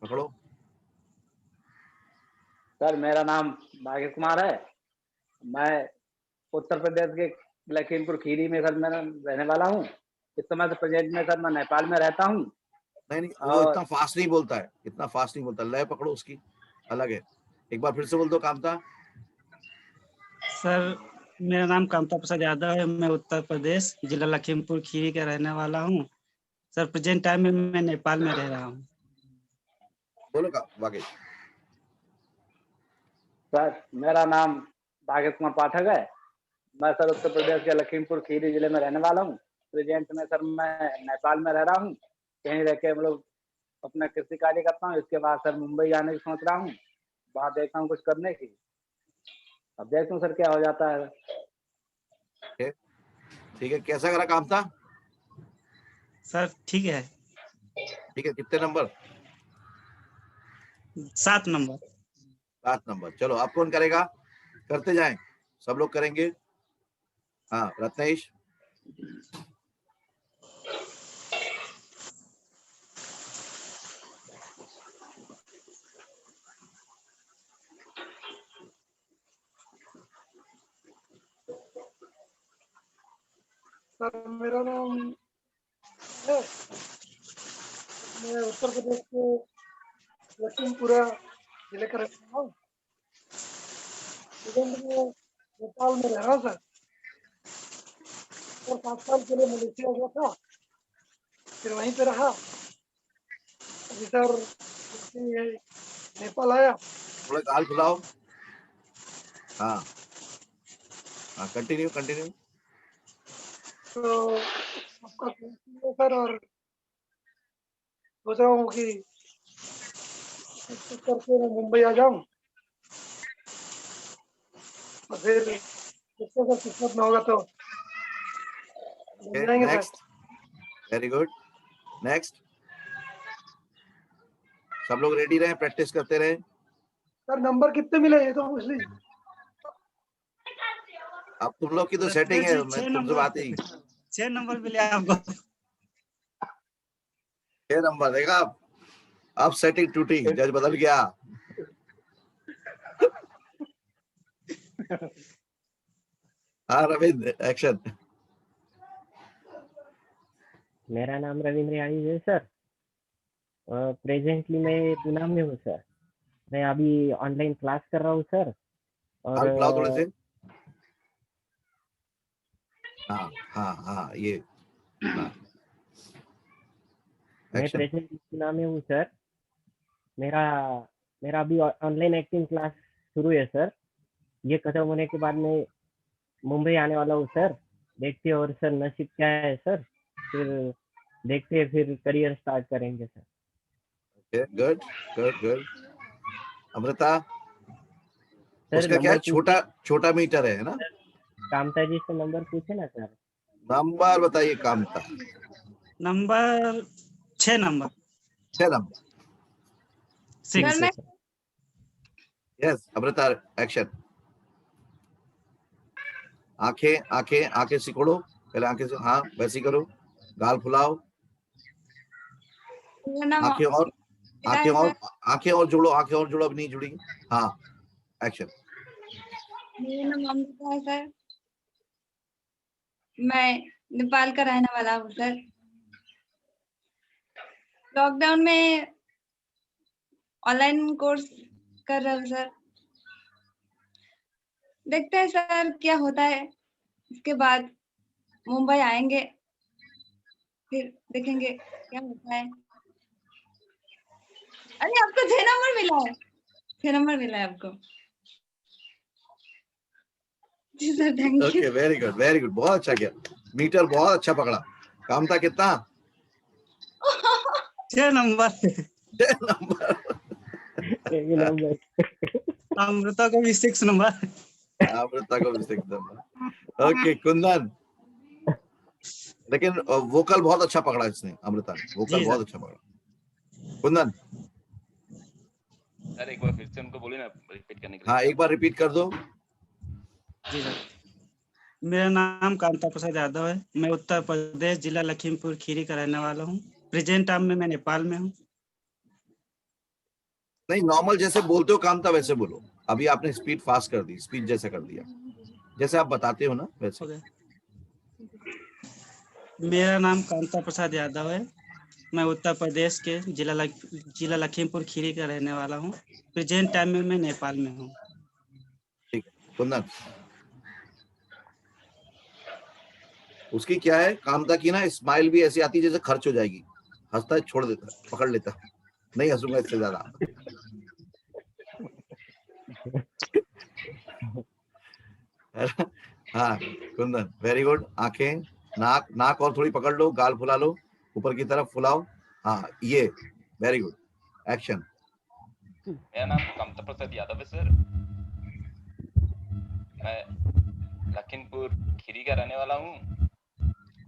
[SPEAKER 2] पकड़ो।
[SPEAKER 3] सर मेरा नाम भागेश कुमार है, मैं उत्तर प्रदेश के लखीमपुर खीरी में सर मैं रहने वाला हूँ। इस समय तो प्रेजेंट में सर मैं नेपाल में रहता हूँ।
[SPEAKER 2] नहीं नहीं, वो इतना फास्ट नहीं बोलता है, इतना फास्ट नहीं बोलता, लय पकड़ो उसकी, अलग है। एक बार फिर से बोल दो कामता।
[SPEAKER 8] सर मेरा नाम कामता प्रसाद यादव है, मैं उत्तर प्रदेश जिला लखीमपुर खीरी का रहने वाला हूँ। सर प्रेजेंट टाइम में मैं नेपाल में रह रहा हूँ।
[SPEAKER 2] बोलो का वागेश।
[SPEAKER 3] सर मेरा नाम भागेश कुमार पाठक है, मैं सर उत्तर प्रदेश के लखीमपुर खीरी जिले में रहने वाला हूँ। प्रेजेंट में सर मैं नेपाल में रह रहा हूँ, कहीं रह के हम लोग अपना कृषि कार्य करता हूँ। इसके बाद सर मुंबई आने की सोच रहा हूँ, वहाँ देखता हूँ कुछ करने की। अब देखता हूँ सर क्या हो जाता है।
[SPEAKER 2] ठीक है, कैसा करा काम था?
[SPEAKER 8] सर ठीक है।
[SPEAKER 2] ठीक है, कितने नंबर?
[SPEAKER 8] 7 नंबर।
[SPEAKER 2] 7 नंबर। चलो आप कौन करेगा? करते जाएं, सब लोग करेंगे। हाँ रत्नेश।
[SPEAKER 1] सर मेरा नाम है, मैं उत्तर प्रदेश के लखीमपुरा जिले का रहने वाला हूँ। प्रेजेंट में नेपाल में रह रहा हूँ सर, और 5 साल के लिए मलेशिया गया था, फिर वहीं पे रहा। अभी सर नेपाल आया।
[SPEAKER 2] थोड़ा गाल फुलाओ। हाँ हाँ, कंटिन्यू कंटिन्यू।
[SPEAKER 1] तो आपका सर, और सोच रहा हूँ कि करके मैं मुंबई आ जाऊं, और फिर देखते हैं किस्मत में होगा तो मिल जाएंगे sir.
[SPEAKER 2] Next, very good, next. सब लोग रेडी रहे, प्रैक्टिस करते रहे।
[SPEAKER 1] सर नंबर कितने मिले ये तो पूछ लीजिए।
[SPEAKER 2] अब तुम लोग की तो सेटिंग है, मैं तुमसे बात ही।
[SPEAKER 8] 6 नंबर मिले आपको।
[SPEAKER 2] 6 नंबर देखा आप, अब सेटिंग टूटी, जज बदल गया। हाँ रविंद्र, एक्शन।
[SPEAKER 4] मेरा नाम रविंद्र यादव है सर। प्रेजेंटली मैं पूना में हूँ सर। मैं अभी ऑनलाइन क्लास कर रहा हूँ सर। और
[SPEAKER 2] हाल फुलाओ थोड़े से। हाँ हाँ हाँ, ये हाँ।
[SPEAKER 4] मैं
[SPEAKER 2] एक्शन।
[SPEAKER 4] प्रेजेंटली पूना में हूँ सर। मेरा मेरा अभी ऑनलाइन एक्टिंग क्लास शुरू है सर। ये खत्म होने के बाद मैं मुंबई आने वाला हूँ सर। देखते हैं और सर नसीब क्या है सर, फिर देखते हैं, फिर करियर स्टार्ट करेंगे sir.
[SPEAKER 2] Good good good. Amrita,
[SPEAKER 4] sir
[SPEAKER 2] उसका क्या है,
[SPEAKER 4] नंबर
[SPEAKER 2] छोटा मीटर है ना?
[SPEAKER 4] कामता जी से नंबर पूछे ना सर।
[SPEAKER 2] नंबर बताइए Kamta.
[SPEAKER 8] Number 6 number.
[SPEAKER 2] 6 number.
[SPEAKER 5] Sir मैं
[SPEAKER 2] यस अमृता, एक्शन। आंखें आंखें आंखें सिकोड़ो, पहले आंखें से, हाँ वैसी करो, गाल फुलाओ,
[SPEAKER 5] मेरा नाम
[SPEAKER 2] आंखें और
[SPEAKER 5] मेरा है सर।
[SPEAKER 2] आंखें और जोड़ो, आंखें और जोड़ो, अब नहीं जुड़ी। हाँ एक्शन।
[SPEAKER 5] मेरा नाम अमृता है सर, मैं नेपाल का रहने वाला हूँ सर। लॉकडाउन में ऑनलाइन कोर्स कर रहा हूँ सर। देखते हैं सर क्या होता है, इसके बाद मुंबई आएंगे, फिर देखेंगे क्या होता है। अरे आपको 6 नंबर मिला है, 6 नंबर मिला है आपको। जी sir, thank you.
[SPEAKER 2] Okay, very good very good, बहुत अच्छा किया, मीटर बहुत अच्छा पकड़ा। कामता कितना?
[SPEAKER 8] 6 नंबर।
[SPEAKER 2] 6 नंबर।
[SPEAKER 4] नंबर
[SPEAKER 8] अमृता को भी 6 नंबर।
[SPEAKER 2] अमृता को भी 6 नंबर। ओके कुंदन, लेकिन वोकल बहुत अच्छा पकड़ा इसने, अमृता ने वोकल बहुत अच्छा पकड़ा। कुंदन
[SPEAKER 6] सर एक बार फिर से उनको बोलिए ना रिपीट करने के लिए।
[SPEAKER 2] हाँ एक बार रिपीट कर दो।
[SPEAKER 8] जी सर, मेरा नाम कांता प्रसाद यादव है। मैं उत्तर प्रदेश जिला लखीमपुर खीरी का रहने वाला हूँ। प्रेजेंट टाइम में मैं नेपाल में हूँ।
[SPEAKER 2] नहीं, नॉर्मल जैसे बोलते हो कामता वैसे बोलो। अभी आपने स्पीड फास्ट कर दी, स्पीड जैसा कर दिया, जैसे आप बताते हो ना वैसे।
[SPEAKER 8] मेरा नाम कांता प्रसाद यादव है। मैं उत्तर प्रदेश के जिला लखीमपुर खीरी का रहने वाला हूँ। प्रेजेंट टाइम में मैं नेपाल में हूँ।
[SPEAKER 2] ठीक है कुंदन, उसकी क्या है, कामता की ना स्माइल भी ऐसी आती है जैसे खर्च हो जाएगी, हंसता है छोड़ देता है, पकड़ लेता है, नहीं हंसूंगा इससे ज्यादा। हाँ कुंदन वेरी गुड। आंखें, नाक, नाक और थोड़ी पकड़ लो, गाल फुला लो, ऊपर की तरफ फुलाओ। हाँ ये वेरी गुड। एक्शन।
[SPEAKER 6] मेरा नाम कामता प्रसाद यादव है सर। मैं लखीमपुर खीरी का रहने वाला हूँ।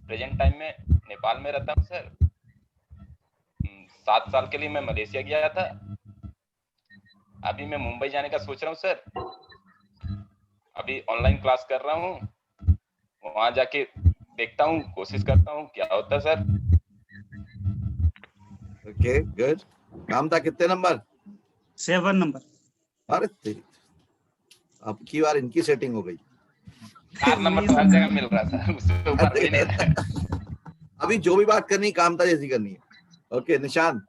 [SPEAKER 6] प्रेजेंट टाइम में नेपाल में रहता हूँ सर। 7 साल के लिए मैं मलेशिया गया था। अभी मैं मुंबई जाने का सोच रहा हूँ सर। अभी ऑनलाइन क्लास कर रहा हूँ, वहां जाके देखता हूँ, कोशिश करता हूँ क्या होता है सर।
[SPEAKER 2] Okay good. कामता कितने नंबर?
[SPEAKER 8] 7 नंबर।
[SPEAKER 2] अरे तेरी, अब की बार इनकी सेटिंग हो गई।
[SPEAKER 6] 4 नंबर तो हर जगह मिल रहा है सर, उससे ऊपर मिल नहीं रहा।
[SPEAKER 2] अभी जो भी बात करनी कामता जैसी करनी है। ओके निशान।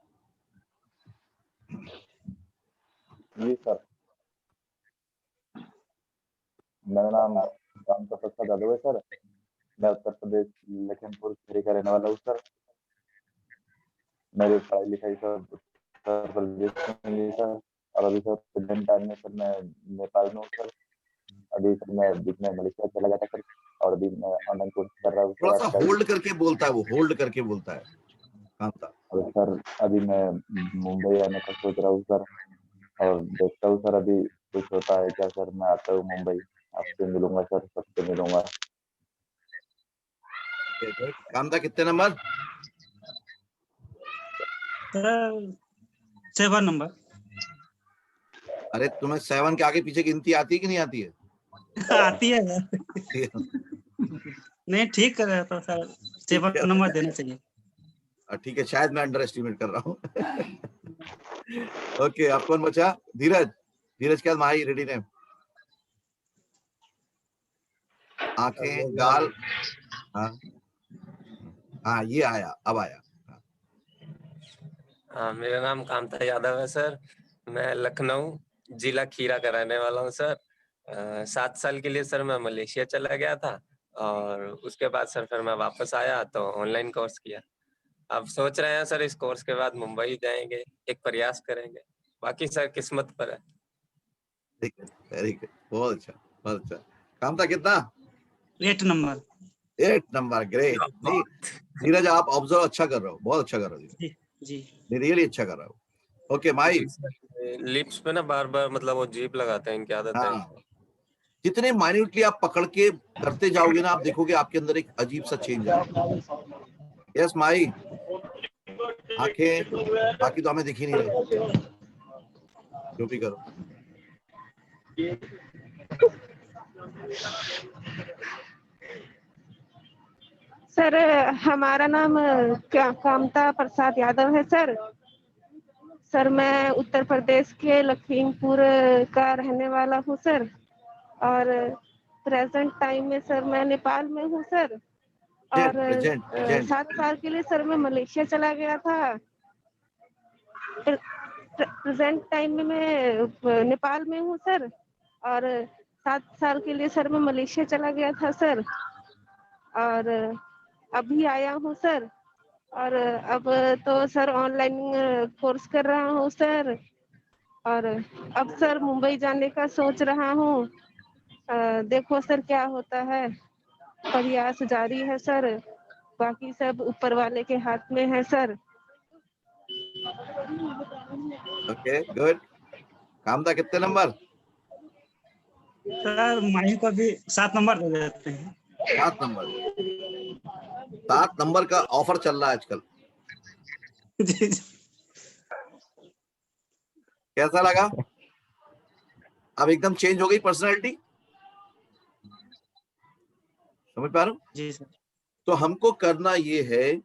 [SPEAKER 7] जी सर, मेरा नाम कामता प्रसाद यादव है सर। मैं उत्तर प्रदेश लखीमपुर खीरी का रहने वाला हूँ सर। मेरी पढ़ाई लिखाई सब उत्तर प्रदेश में हुई सर, और अभी सर प्रेजेंट टाइम में सर मैं नेपाल में हूँ सर। अभी सर मैं बीच में मलेशिया चला गया था सर, और अभी मैं ऑनलाइन कोर्स कर रहा हूँ
[SPEAKER 2] थोड़ा सा
[SPEAKER 7] सर।
[SPEAKER 2] होल्ड करके बोलता है वो, होल्ड करके बोलता है कामता।
[SPEAKER 7] और सर अभी मैं मुंबई आने का सोच रहा हूँ सर, और देखता हूँ सर अभी कुछ होता है क्या सर। मैं आता हूँ मुंबई, आपसे मिलूंगा सर, सबसे मिलूंगा।
[SPEAKER 2] कामता कितने नंबर?
[SPEAKER 8] Sir 7 number.
[SPEAKER 2] अरे तुम्हें 7 के आगे पीछे गिनती आती है कि नहीं आती है?
[SPEAKER 8] आती है सर। नहीं ठीक कर रहा था सर, 7 नंबर देना चाहिए।
[SPEAKER 2] ठीक है, शायद मैं अंडर एस्टिमेट कर रहा हूँ। ओके अब कौन बचा? धीरज। धीरज के बाद माही रेडी नेम। आंखें, गाल। हाँ हाँ ये आया, अब आया।
[SPEAKER 9] हाँ, मेरा नाम कामता यादव है सर। मैं लखनऊ जिला खीरा का रहने वाला हूँ सर। 7 साल के लिए सर मैं मलेशिया चला गया था, और उसके बाद सर फिर मैं वापस आया तो ऑनलाइन कोर्स किया। अब सोच रहे हैं सर इस कोर्स के बाद मुंबई जाएंगे, एक प्रयास करेंगे, बाकी सर किस्मत पर है।
[SPEAKER 2] ठीक है, वेरी गुड, बहुत अच्छा बहुत अच्छा। कामता कितना?
[SPEAKER 8] 8 नंबर।
[SPEAKER 2] 8 number, great. नहीं धीरज आप ऑब्जर्व अच्छा कर रहे हो, बहुत अच्छा कर रहे हो
[SPEAKER 8] जी,
[SPEAKER 2] रियली अच्छा कर रहे हो। Okay my.
[SPEAKER 9] लिप्स पे ना बार बार मतलब वो जीप लगाते हैं, क्या आदत है?
[SPEAKER 2] हाँ, जितने माइन्यूटली आप पकड़ के करते जाओगे ना, आप देखोगे आपके अंदर एक अजीब सा चेंज आएगा। Yes my. आंखें, बाकी तो हमें दिख ही नहीं रहे, जो भी करो।
[SPEAKER 11] सर हमारा नाम कामता प्रसाद यादव है सर। सर मैं उत्तर प्रदेश के लखीमपुर का रहने वाला हूँ सर, और प्रेजेंट टाइम में सर मैं नेपाल में हूँ सर। और 7 साल के लिए सर मैं मलेशिया चला गया था। प्रेजेंट टाइम में मैं नेपाल में हूँ सर, और 7 साल के लिए सर मैं मलेशिया चला गया था सर, और अभी आया हूँ सर। और अब तो सर ऑनलाइन कोर्स कर रहा हूँ सर, और अब सर मुंबई जाने का सोच रहा हूँ। देखो सर क्या होता है, प्रयास जारी है सर, बाकी सब ऊपर वाले के हाथ में है सर।
[SPEAKER 2] Okay good. कामता कितने नंबर?
[SPEAKER 8] सर माही को भी 7 नंबर दे देते हैं।
[SPEAKER 2] 7 नंबर, 7 नंबर का ऑफर चल रहा है आजकल।
[SPEAKER 8] जी जी।
[SPEAKER 2] कैसा लगा? अब एकदम चेंज हो गई पर्सनैलिटी, समझ पा रहे हो?
[SPEAKER 8] जी सर।
[SPEAKER 2] तो हमको करना ये है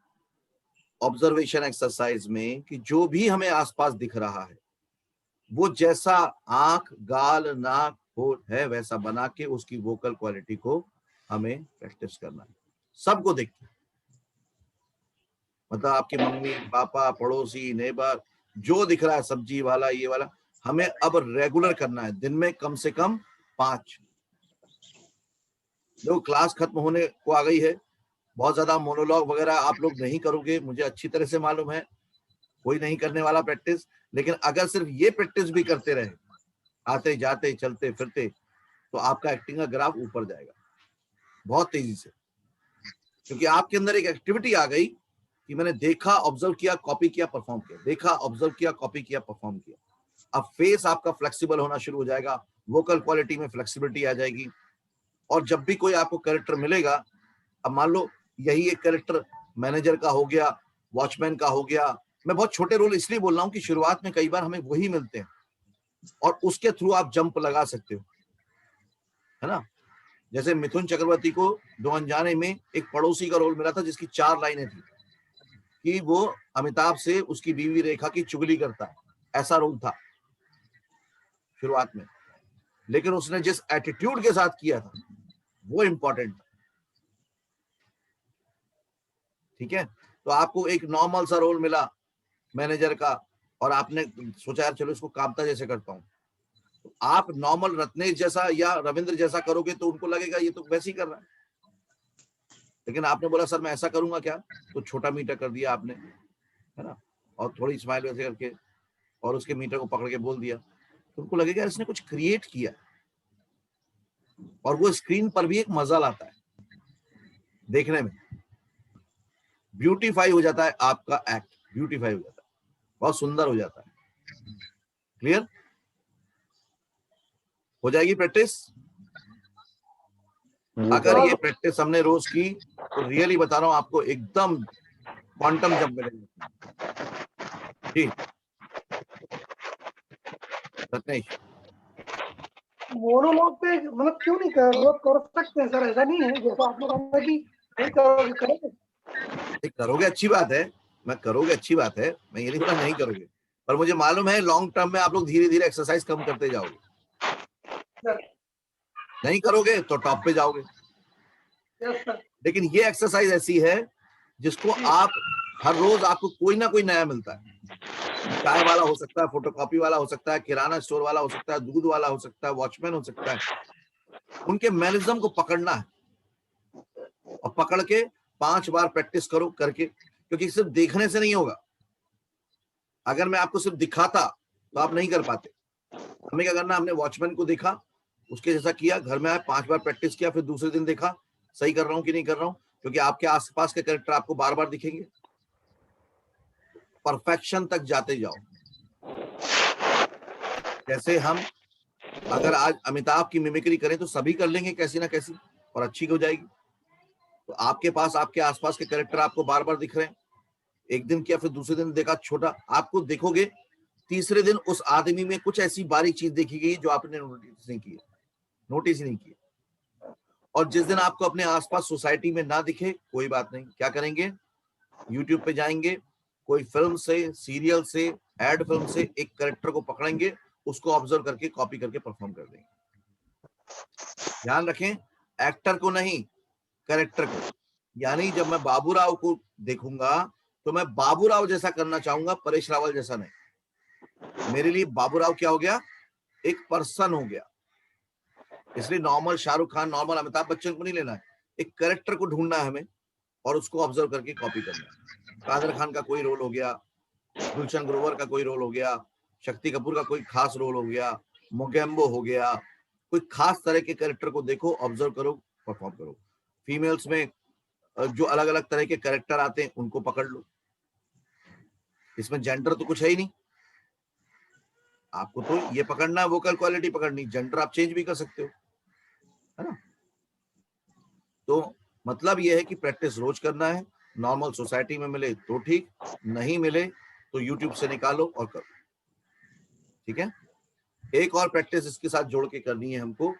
[SPEAKER 2] ऑब्जर्वेशन एक्सरसाइज में कि जो भी हमें आसपास दिख रहा है वो जैसा आंख, गाल, नाक, होठ है वैसा बना के उसकी वोकल क्वालिटी को हमें प्रैक्टिस करना है। सबको देख के, मतलब आपके मम्मी पापा, पड़ोसी, नेबर, जो दिख रहा है, सब्जी वाला, ये वाला, हमें अब रेगुलर करना है। दिन में कम से कम 5। देखो क्लास खत्म होने को आ गई है, बहुत ज्यादा मोनोलॉग वगैरह आप लोग नहीं करोगे, मुझे अच्छी तरह से मालूम है, कोई नहीं करने वाला प्रैक्टिस। लेकिन अगर सिर्फ ये प्रैक्टिस भी करते रहे, आते जाते चलते फिरते, तो आपका एक्टिंग का ग्राफ ऊपर जाएगा बहुत तेजी से, क्योंकि आपके अंदर एक एक्टिविटी आ गई कि मैंने देखा, ऑब्जर्व किया, कॉपी किया, परफॉर्म किया, देखा, ऑब्जर्व किया, कॉपी किया, परफॉर्म किया। अब फेस आपका फ्लेक्सिबल होना शुरू हो जाएगा, वोकल क्वालिटी में फ्लेक्सिबिलिटी आ जाएगी। और जब भी कोई आपको कैरेक्टर मिलेगा, अब मान लो यही एक कैरेक्टर मैनेजर का हो गया, वॉचमैन का हो गया, मैं बहुत छोटे रोल इसलिए बोल रहा हूँ कि शुरुआत में कई बार हमें वही मिलते हैं और उसके थ्रू आप जंप लगा सकते हो, है ना। जैसे मिथुन चक्रवर्ती को 2 अनजाने में एक पड़ोसी का रोल मिला था जिसकी 4 लाइनें थी कि वो अमिताभ से उसकी बीवी रेखा की चुगली करता है, ऐसा रोल था शुरुआत में। लेकिन उसने जिस एटीट्यूड के साथ किया था वो इंपॉर्टेंट था, ठीक है। तो आपको एक नॉर्मल सा रोल मिला मैनेजर का और आपने सोचा यार चलो इसको कामता जैसे करता हूं, तो आप नॉर्मल रत्नेश जैसा या रविंद्र जैसा करोगे तो उनको लगेगा ये तो वैसे ही कर रहा है। लेकिन आपने बोला सर मैं ऐसा करूंगा क्या, तो छोटा मीटर कर दिया आपने, है ना, और थोड़ी स्माइल वैसे करके और उसके मीटर को पकड़ के बोल दिया, तो उनको लगेगा इसने कुछ क्रिएट किया। और वो स्क्रीन पर भी एक मजा लाता है देखने में, ब्यूटीफाई हो जाता है आपका एक्ट, ब्यूटीफाई हो जाता है, बहुत सुंदर हो जाता है। क्लियर हो जाएगी प्रैक्टिस। अगर ये प्रैक्टिस हमने रोज की तो रियली बता रहा हूं आपको एकदम क्वांटम जंप मिलेगा। ठीक रत्नेश,
[SPEAKER 1] मोनोलॉग पे मतलब क्यों नहीं कर सकते हैं सर? ऐसा नहीं है जैसा आप लोग कहा कि नहीं करोगे, करोगे।
[SPEAKER 2] करोगे अच्छी बात है, मैं करोगे अच्छी बात है, मैं ये नहीं बोला नहीं करोगे, पर मुझे मालूम है लॉन्ग टर्म में आप लोग धीरे धीरे एक्सरसाइज कम करते जाओगे। नहीं करोगे तो टॉप पे जाओगे। लेकिन ये एक्सरसाइज ऐसी है जिसको आप हर रोज आपको कोई ना कोई नया मिलता है। चाय वाला हो सकता है, फोटोकॉपी वाला हो सकता है, किराना स्टोर वाला हो सकता है, दूध वाला हो सकता है, वॉचमैन हो सकता है। उनके मैनेरिज्म को पकड़ना है और पकड़ के 5 बार प्रैक्टिस करो करके, क्योंकि सिर्फ देखने से नहीं होगा। अगर मैं आपको सिर्फ दिखाता तो आप नहीं कर पाते। हमें क्या करना, हमने वॉचमैन को देखा, उसके जैसा किया, घर में आए 5 बार प्रैक्टिस किया, फिर दूसरे दिन देखा सही कर रहा हूं कि नहीं कर रहा हूं, क्योंकि आपके आसपास के कैरेक्टर आपको बार बार दिखेंगे। परफेक्शन तक जाते जाओ। जैसे हम अगर आज अमिताभ की मिमिक्री करें तो सभी कर लेंगे कैसी ना कैसी और अच्छी हो जाएगी। तो आपके पास आपके आसपास के कैरेक्टर आपको बार बार दिख रहे हैं, एक दिन किया फिर दूसरे दिन देखा छोटा, आपको देखोगे तीसरे दिन उस आदमी में कुछ ऐसी बारीक चीज देखी गई जो आपने नोटिस नहीं की। और जिस दिन आपको अपने आसपास सोसाइटी में ना दिखे कोई बात नहीं, क्या करेंगे, यूट्यूब पे जाएंगे, कोई फिल्म से, सीरियल से, एड फिल्म से एक कैरेक्टर को पकड़ेंगे, उसको ऑब्जर्व करके कॉपी करके परफॉर्म कर देंगे। ध्यान रखें, एक्टर को नहीं, कैरेक्टर को। यानी जब मैं बाबूराव को देखूंगा तो मैं बाबूराव जैसा करना चाहूंगा, परेश रावल जैसा नहीं। मेरे लिए बाबूराव क्या हो गया, एक पर्सन हो गया। इसलिए नॉर्मल शाहरुख खान, नॉर्मल अमिताभ बच्चन को नहीं लेना है, एक कैरेक्टर को ढूंढना है हमें और उसको ऑब्जर्व करके कॉपी करना है। कादर खान का कोई रोल हो गया, गुलशन ग्रोवर का कोई रोल हो गया, शक्ति कपूर का कोई खास रोल हो गया, मोगेम्बो हो गया, कोई खास तरह के कैरेक्टर को देखो, ऑब्जर्व करो, परफॉर्म करो। फीमेल्स में जो अलग अलग तरह के कैरेक्टर आते हैं उनको पकड़ लो। इसमें जेंडर तो कुछ है ही नहीं, आपको तो ये पकड़ना है, वोकल क्वालिटी पकड़नी, जेंडर आप चेंज भी कर सकते हो। है ना। तो मतलब ये है कि प्रैक्टिस रोज करना है। नॉर्मल सोसाइटी में मिले तो ठीक, नहीं मिले तो यूट्यूब से निकालो और करो। ठीक है। एक और प्रैक्टिस इसके साथ जोड़ के करनी है हमको,